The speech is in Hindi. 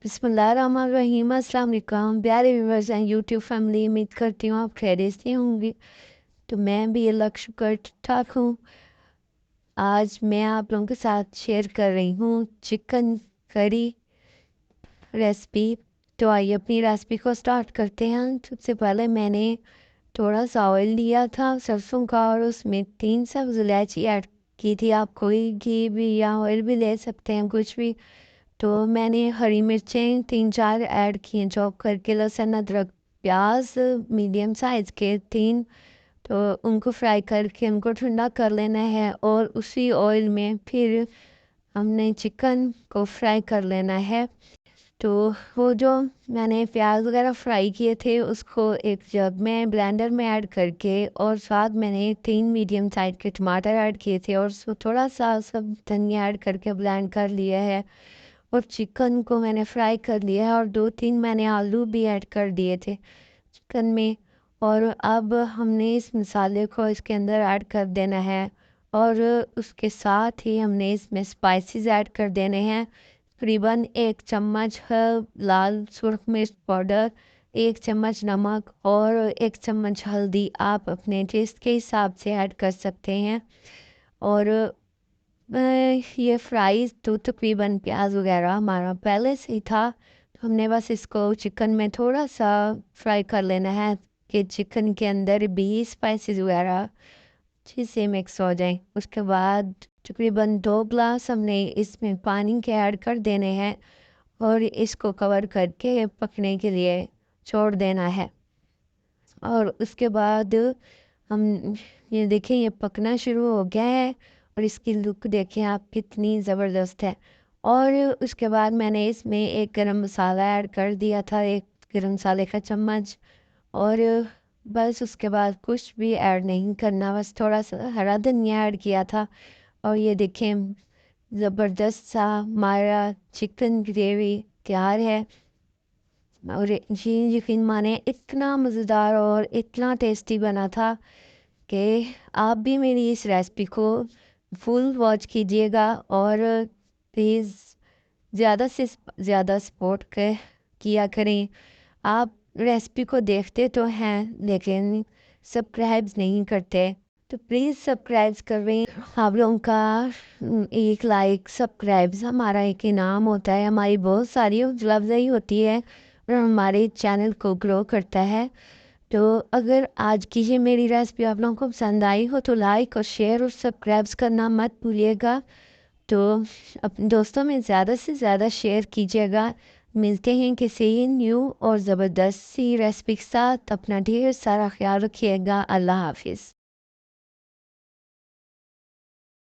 बिस्मिल्लाहिर्रहमानिर्रहीम, अस्सलाम वालेकुम प्यारे व्यूअर्स एंड यूट्यूब फैमिली। उम्मीद करती हूँ आप खैरियत से होंगी। तो मैं भी अल्लाह का शुक्र ठीक ठाक हूँ। आज मैं आप लोगों के साथ शेयर कर रही हूँ चिकन करी रेसिपी। तो आइए अपनी रेसिपी को स्टार्ट करते हैं। सबसे पहले मैंने थोड़ा सा ऑयल लिया था सरसों का और उसमें 3 सब्ज़ इलायची ऐड की थी। आप कोई घी भी या ऑयल भी ले सकते हैं, कुछ भी। तो मैंने हरी मिर्चें 3-4 ऐड किए चॉप करके, लहसुन अदरक प्याज मीडियम साइज़ के 3। तो उनको फ्राई करके उनको ठंडा कर लेना है और उसी ऑयल में फिर हमने चिकन को फ्राई कर लेना है। तो वो जो मैंने प्याज वगैरह फ्राई किए थे उसको एक जग में ब्लेंडर में ऐड करके और साथ मैंने 3 मीडियम साइज़ के टमाटर ऐड किए थे और उसको थोड़ा सा सब धनिया ऐड करके ब्लेंड कर लिया है। और चिकन को मैंने फ्राई कर लिया है और 2-3 मैंने आलू भी ऐड कर दिए थे चिकन में। और अब हमने इस मसाले को इसके अंदर ऐड कर देना है और उसके साथ ही हमने इसमें स्पाइसेस ऐड कर देने हैं। तकरीबन 1 चम्मच लाल सुरख मिर्च पाउडर, 1 चम्मच नमक और 1 चम्मच हल्दी आप अपने टेस्ट के हिसाब से ऐड कर सकते हैं। और ये फ्राइज़ तो तकरीबन प्याज वगैरह हमारा पहले से ही था। तो हमने बस इसको चिकन में थोड़ा सा फ्राई कर लेना है कि चिकन के अंदर भी स्पाइसेस वगैरह अच्छे से मिक्स हो जाए। उसके बाद तकरीबन 2 ग्लास हमने इसमें पानी के ऐड कर देने हैं और इसको कवर करके पकने के लिए छोड़ देना है। और उसके बाद हम ये देखें ये पकना शुरू हो गया है और इसकी लुक देखें आप कितनी ज़बरदस्त है। और उसके बाद मैंने इसमें एक गरम मसाला ऐड कर दिया था, 1 गरम मसाले का चम्मच। और बस उसके बाद कुछ भी ऐड नहीं करना, बस थोड़ा सा हरा धनिया ऐड किया था। और ये देखें ज़बरदस्त सा हमारा चिकन ग्रेवी तैयार है। और जी यकीन माने इतना मज़ेदार और इतना टेस्टी बना था कि आप भी मेरी इस रेसिपी को फुल वॉच कीजिएगा और प्लीज़ ज़्यादा से ज़्यादा सपोर्ट किया करें। आप रेसिपी को देखते तो हैं लेकिन सब्सक्राइब नहीं करते, तो प्लीज़ सब्सक्राइब करें। आप लोगों का एक लाइक सब्सक्राइब्स हमारा एक इनाम होता है, हमारी बहुत सारी हौसला अफजाई होती है और हमारे चैनल को ग्रो करता है। तो अगर आज की ये मेरी रेसिपी आप लोगों को पसंद आई हो तो लाइक और शेयर और सब्सक्राइब करना मत भूलिएगा। तो अपने दोस्तों में ज़्यादा से ज़्यादा शेयर कीजिएगा। मिलते हैं किसी न्यू और ज़बरदस्त सी रेसिपी के साथ। अपना ढेर सारा ख्याल रखिएगा। अल्लाह हाफिज़।